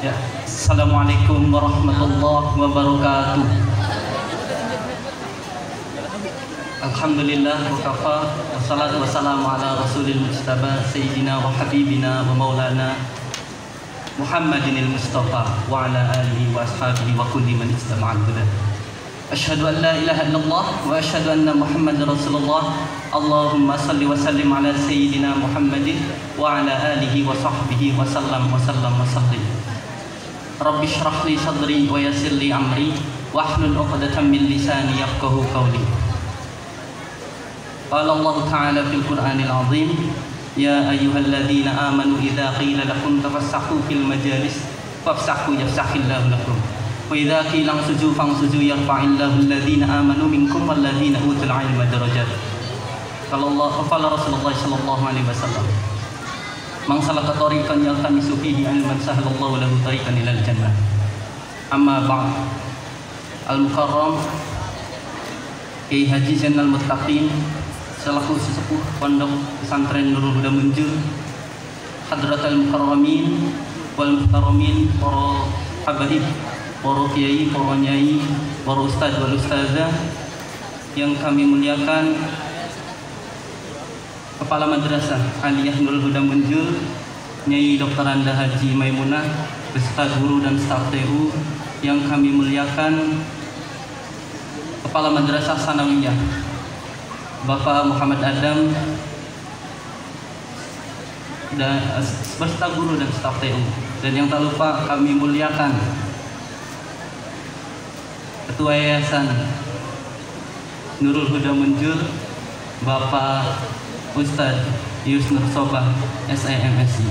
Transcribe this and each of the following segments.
Ya, Assalamualaikum warahmatullahi wabarakatuh. Alhamdulillah wa kafa, wassalatu wassalamu ala rasulil mujtaba sayyidina wa habibina wa maulana Muhammadinil Mustafa wa ala alihi wa ashabihi wa kulli man istama'al huda. Asyhadu an la ilaha illallah wa asyhadu anna Muhammadar Rasulullah. Allahumma salli wa sallim ala sayyidina Muhammadin wa ala alihi wa sahbihi wa sallam wa sallam wa sallim. Rabbi shrah li sadri wa yassir li amri wahlul 'uqdatam min lisani yafqahu qawli. Qala Allah Ta'ala fil Qur'anil 'azim, ya ayyuhalladzina amanu idza qila lakum tafassahu fil majalis fafsahu yafsahillahu lakum wa idza qila ansuju fansuju yarfa'illahu alladzina amanu minkum walladzina utul 'ilma darajat. Qala Rasulullah sallallahu alaihi wasallam, man salaka tariqan yaltamisu fihi ilman sahalallahu lahu tariqan ilal jannah. Amma ba'd. Al-Mukarram Kiai Haji Zainal Muttaqin selaku sesepuh Pondok Pesantren Nurul Huda Munjul, Hadratul Mukarramin wal Muhtaramin, para habaib, para kiai, para nyai, para ustaz wal ustazah yang kami muliakan, Kepala Madrasah Aliyah Nurul Huda Munjul, Nyai Dr. Anda Haji Maimunah, beserta guru dan staf TU yang kami muliakan, Kepala Madrasah Sanawiyah Bapak Muhammad Adam, dan beserta guru dan staf TU, dan yang tak lupa kami muliakan Ketua Yayasan Nurul Huda Munjul Bapak Ustaz Yusnur Sobah SIMSI,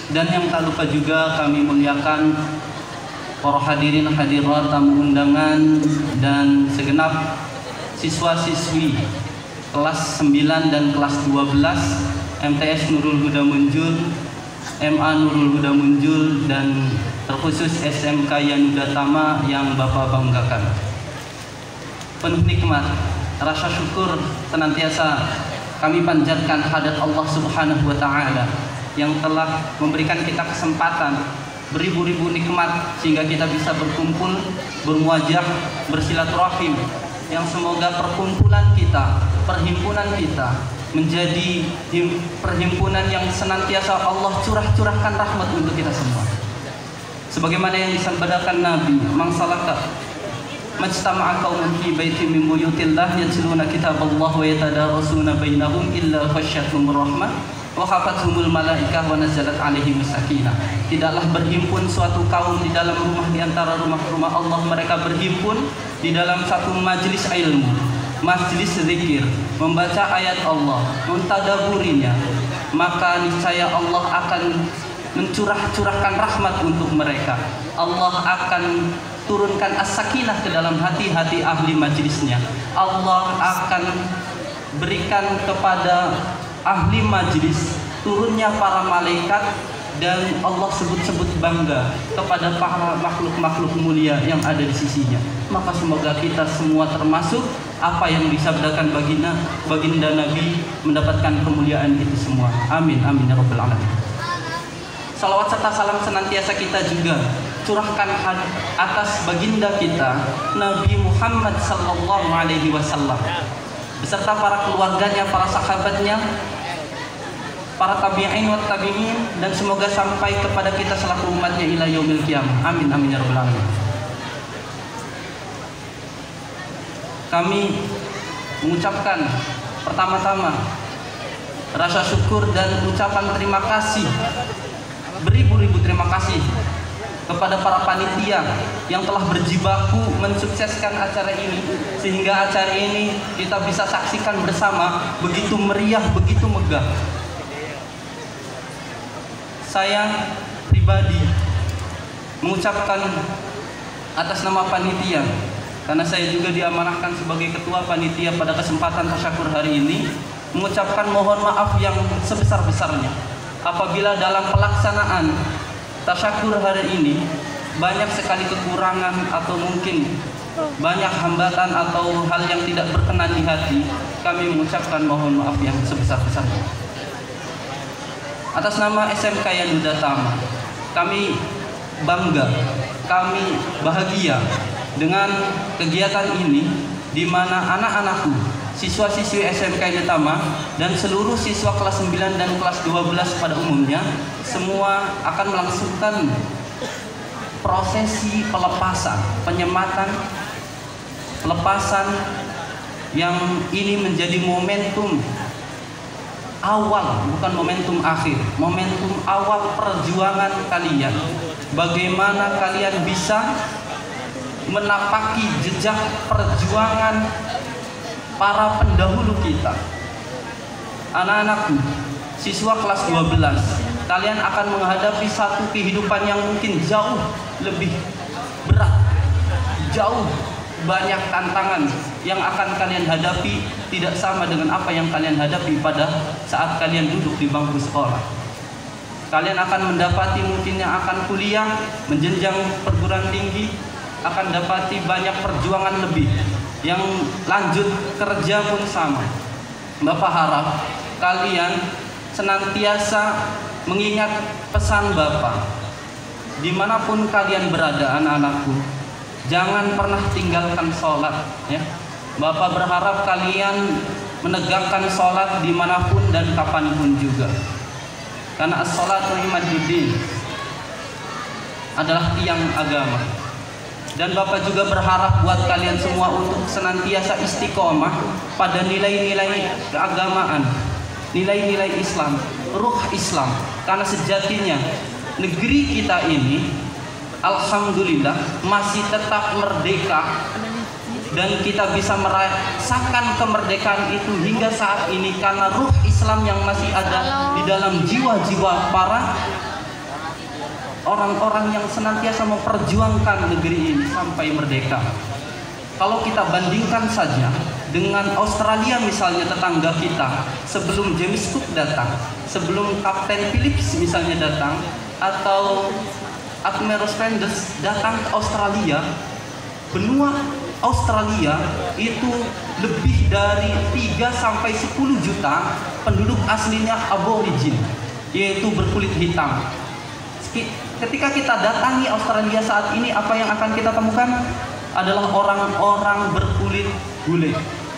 dan yang tak lupa juga kami muliakan para hadirin hadirat, tamu undangan, dan segenap siswa-siswi kelas 9 dan kelas 12 MTS Nurul Huda Munjul, MA Nurul Huda Munjul, dan terkhusus SMK Yanuda Tama yang Bapak banggakan. Penuh nikmat, rasa syukur senantiasa kami panjatkan hadirat Allah Subhanahu wa Ta'ala yang telah memberikan kita kesempatan beribu-ribu nikmat sehingga kita bisa berkumpul, bermuajah, bersilaturahim, yang semoga perkumpulan kita, perhimpunan kita menjadi perhimpunan yang senantiasa Allah curahkan rahmat untuk kita semua. Sebagaimana yang disabdakan Nabi, "Mangsalaka majtama'a qaumun fi baitin min buyutillah yatluna kitaballah wa yatadarasuna bainahum illa khasyyathumur rahmah wa hafathumul malaikah wa nazalat alaihimus sakinah." Tidaklah berhimpun suatu kaum di dalam rumah di antara rumah-rumah Allah, mereka berhimpun di dalam satu majlis ilmu, majlis zikir, membaca ayat Allah, mentadaburinya, maka niscaya Allah akan mencurahkan rahmat untuk mereka. Allah akan turunkan as-sakinah ke dalam hati-hati ahli majlisnya. Allah akan berikan kepada ahli majlis turunnya para malaikat, dan Allah sebut-sebut bangga kepada para makhluk-makhluk mulia yang ada di sisinya. Maka semoga kita semua termasuk apa yang disabdakan baginda Nabi mendapatkan kemuliaan itu semua. Amin amin ya rabbal alamin. Salawat serta salam senantiasa kita juga curahkan atas baginda kita Nabi Muhammad sallallahu alaihi wasallam beserta para keluarganya, para sahabatnya, para tabi'in wa tabi'in, dan semoga sampai kepada kita selaku umatnya ila yaumil qiyamah. Amin amin ya rabbal alamin. Kami mengucapkan pertama-tama rasa syukur dan ucapan terima kasih, beribu-ribu terima kasih kepada para panitia yang telah berjibaku mensukseskan acara ini, sehingga acara ini kita bisa saksikan bersama begitu meriah, begitu megah. Saya pribadi mengucapkan atas nama panitia, karena saya juga diamanahkan sebagai ketua panitia pada kesempatan tasyakur hari ini, mengucapkan mohon maaf yang sebesar-besarnya apabila dalam pelaksanaan tasyakur hari ini banyak sekali kekurangan atau mungkin banyak hambatan atau hal yang tidak berkenan di hati. Kami mengucapkan mohon maaf yang sebesar-besarnya. Atas nama SMK Yanuda Tama, kami bangga, kami bahagia dengan kegiatan ini, di mana anak-anakku, siswa-siswi SMK Yanuda Tama dan seluruh siswa kelas 9 dan kelas 12 pada umumnya semua akan melangsungkan prosesi pelepasan, penyematan, pelepasan yang ini menjadi momentum awal, bukan momentum akhir, momentum awal perjuangan kalian. Bagaimana kalian bisa menapaki jejak perjuangan para pendahulu kita. Anak-anakku, siswa kelas 12, kalian akan menghadapi satu kehidupan yang mungkin jauh lebih berat, jauh banyak tantangan yang akan kalian hadapi, tidak sama dengan apa yang kalian hadapi pada saat kalian duduk di bangku sekolah. Kalian akan mendapati mungkin yang akan kuliah, menjenjang perguruan tinggi, akan dapati banyak perjuangan lebih. Yang lanjut kerja pun sama. Bapak harap kalian senantiasa mengingat pesan Bapak. Dimanapun kalian berada, anak-anakku, jangan pernah tinggalkan sholat, ya. Bapak berharap kalian menegakkan sholat dimanapun dan kapanpun juga. Karena as-sholatu imaduddin adalah tiang agama. Dan Bapak juga berharap buat kalian semua untuk senantiasa istiqomah pada nilai-nilai keagamaan, nilai-nilai Islam, ruh Islam. Karena sejatinya negeri kita ini, alhamdulillah, masih tetap merdeka, dan kita bisa merasakan kemerdekaan itu hingga saat ini karena ruh Islam yang masih ada di dalam jiwa-jiwa para orang-orang yang senantiasa memperjuangkan negeri ini sampai merdeka. Kalau kita bandingkan saja dengan Australia misalnya, tetangga kita, sebelum James Cook datang, sebelum Kapten Phillips misalnya datang, atau Admiral Sanders datang ke Australia, benua Australia itu lebih dari 3-10 juta penduduk aslinya aborigin, yaitu berkulit hitam. Ketika kita datangi Australia saat ini, apa yang akan kita temukan adalah orang-orang berkulit bule,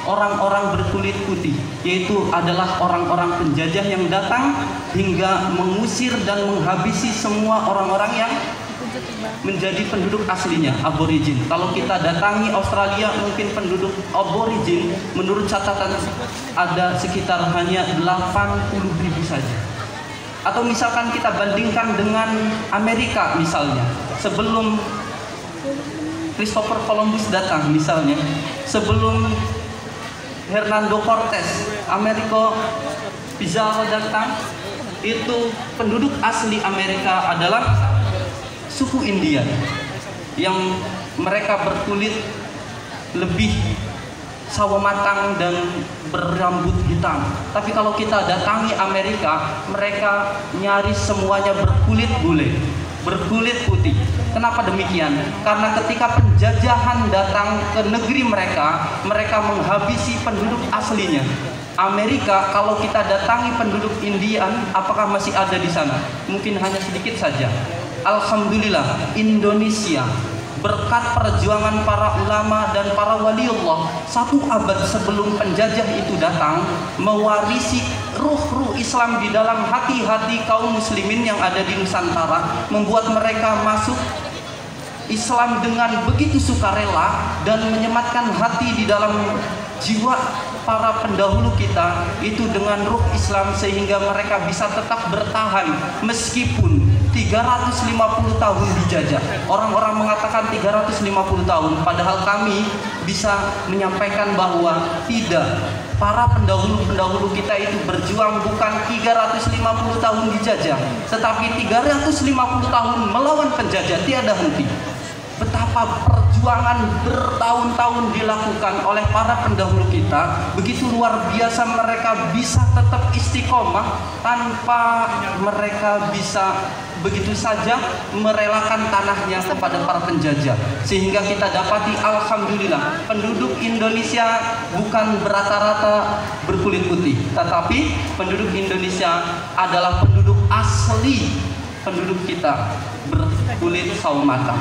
orang-orang berkulit putih, yaitu adalah orang-orang penjajah yang datang hingga mengusir dan menghabisi semua orang-orang yang menjadi penduduk aslinya aborigin. Kalau kita datangi Australia, mungkin penduduk aborigin menurut catatan ada sekitar hanya 80.000 saja. Atau misalkan kita bandingkan dengan Amerika misalnya, sebelum Christopher Columbus datang misalnya, sebelum Hernando Cortez, Amerigo Pizarro datang, itu penduduk asli Amerika adalah suku Indian yang mereka berkulit lebih sawo matang dan berambut hitam. Tapi kalau kita datangi Amerika, mereka nyaris semuanya berkulit bule, berkulit putih. Kenapa demikian? Karena ketika penjajahan datang ke negeri mereka, mereka menghabisi penduduk aslinya. Amerika, kalau kita datangi penduduk Indian, apakah masih ada di sana? Mungkin hanya sedikit saja. Alhamdulillah, Indonesia berkat perjuangan para ulama dan para waliullah 1 abad sebelum penjajah itu datang, mewarisi ruh-ruh Islam di dalam hati-hati kaum muslimin yang ada di Nusantara, membuat mereka masuk Islam dengan begitu sukarela dan menyematkan hati di dalam jiwa para pendahulu kita itu dengan ruh Islam, sehingga mereka bisa tetap bertahan meskipun 350 tahun dijajah. Orang-orang mengatakan 350 tahun, padahal kami bisa menyampaikan bahwa tidak. Para pendahulu-pendahulu kita itu berjuang bukan 350 tahun dijajah, tetapi 350 tahun melawan penjajah tiada henti. Betapa perjuangan perjuangan bertahun-tahun dilakukan oleh para pendahulu kita. Begitu luar biasa mereka bisa tetap istiqomah tanpa mereka bisa begitu saja merelakan tanahnya kepada para penjajah. Sehingga kita dapati alhamdulillah penduduk Indonesia bukan berrata-rata berkulit putih, tetapi penduduk Indonesia adalah penduduk asli. Penduduk kita berkulit sawo matang.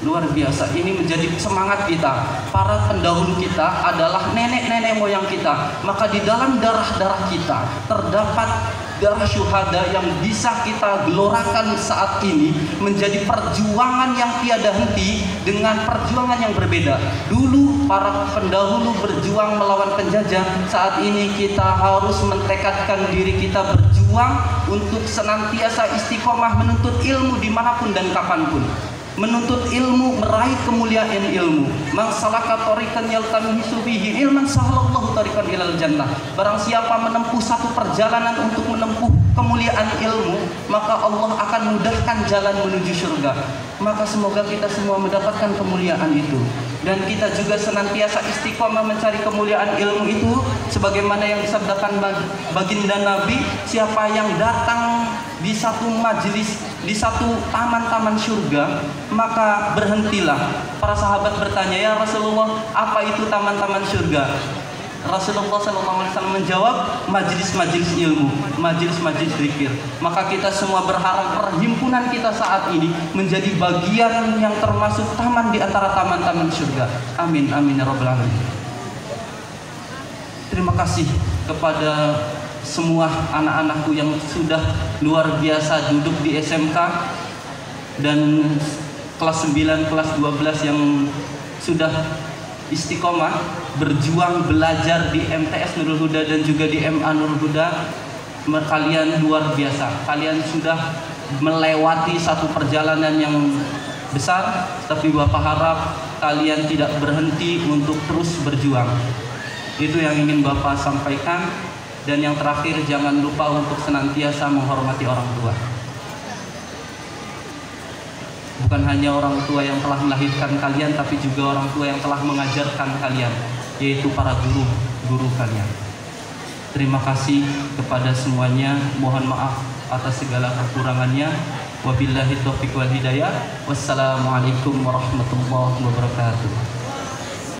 Luar biasa, ini menjadi semangat kita. Para pendahulu kita adalah nenek-nenek moyang kita. Maka di dalam darah-darah kita terdapat darah syuhada yang bisa kita gelorakan saat ini menjadi perjuangan yang tiada henti dengan perjuangan yang berbeda. Dulu para pendahulu berjuang melawan penjajah, saat ini kita harus mentekadkan diri kita berjuang untuk senantiasa istiqomah menuntut ilmu dimanapun dan kapanpun. Menuntut ilmu, meraih kemuliaan ilmu. Man salaka tariqan yaltamisu bihi ilman sahalallahu tariqan ilal jannah. Barang siapa menempuh satu perjalanan untuk menempuh kemuliaan ilmu, maka Allah akan mudahkan jalan menuju surga. Maka semoga kita semua mendapatkan kemuliaan itu, dan kita juga senantiasa istiqomah mencari kemuliaan ilmu itu, sebagaimana yang disabdakan baginda Nabi, siapa yang datang di satu majelis, di satu taman-taman surga, maka berhentilah. Para sahabat bertanya, ya Rasulullah, apa itu taman-taman surga? Rasulullah SAW menjawab, majelis-majelis ilmu, majelis-majelis zikir. Maka kita semua berharap perhimpunan kita saat ini menjadi bagian yang termasuk taman di antara taman-taman surga. Amin, amin ya rabbal alamin. Terima kasih kepada semua anak-anakku yang sudah luar biasa duduk di SMK dan kelas 9, kelas 12 yang sudah istiqomah berjuang belajar di MTS Nurul Huda dan juga di MA Nurul Huda. Kalian luar biasa. Kalian sudah melewati satu perjalanan yang besar, tapi Bapak harap kalian tidak berhenti untuk terus berjuang. Itu yang ingin Bapak sampaikan. Dan yang terakhir, jangan lupa untuk senantiasa menghormati orang tua. Bukan hanya orang tua yang telah melahirkan kalian, tapi juga orang tua yang telah mengajarkan kalian, yaitu para guru kalian. Terima kasih kepada semuanya. Mohon maaf atas segala kekurangannya. Wabillahi taufiq wal hidayah. Wassalamualaikum warahmatullahi wabarakatuh.